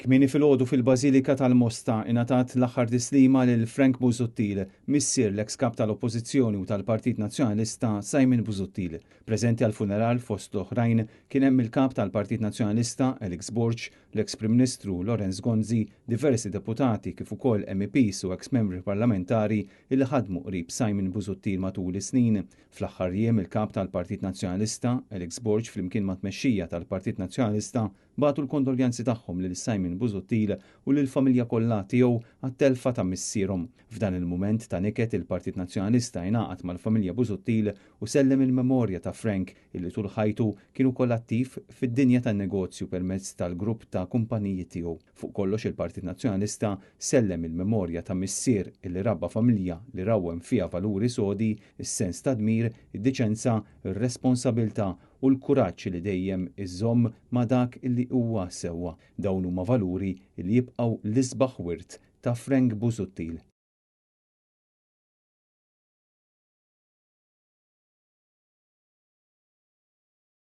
Kmieni filgħodu fil-Bażilika tal-Mosta ingħatat l-aħħar tislima lil Frank Busuttil, missier l-eks kap tal-Oppożizzjoni u tal-Partit Nazzjonalista Simon Busuttil. Preżenti għall-funeral fost l-oħrajn kien hemm il-kap tal-Partit Nazzjonalista Alex Borg, l-eks Prim Ministru Lorenz Gonzi, diversi deputati kif ukoll MEPs u eks-membri parlamentari li ħadmu qrib Simon Busuttil matul is-snin. Fl-aħħar jiem il-kap tal-Partit Nazzjonalista Alex Borg flimkien ma' tmexxija tal-Partit Nazzjonalista bagħtu l-kondoljanzi tagħhom lil Simon Busuttil u lill-familja kollha tiegħu għat-telfa ta' missierhom. F'dan il-mument ta' niket il-Partit Nazzjonalista jingħaqad mal-familja Busuttil u sellem il-memorja ta' Frank illi tul ħajtu kien ukoll attiv fid-dinja tan-negozju permezz tal-grupp ta' kumpaniji tiegħu. Fuq kollox il-Partit Nazzjonalista sellem il-memorja ta' missier illi rabba familja li rawwem fiha valuri sodi, is-sens ta' dmir, id-diċenza, ir-responsabbiltà u l-kuraġġ li dejjem iżomm ma' dak illi huwa sewwa. Dawn huma valuri li jibqgħu l-isbaħ wirt ta' Frank Busuttil.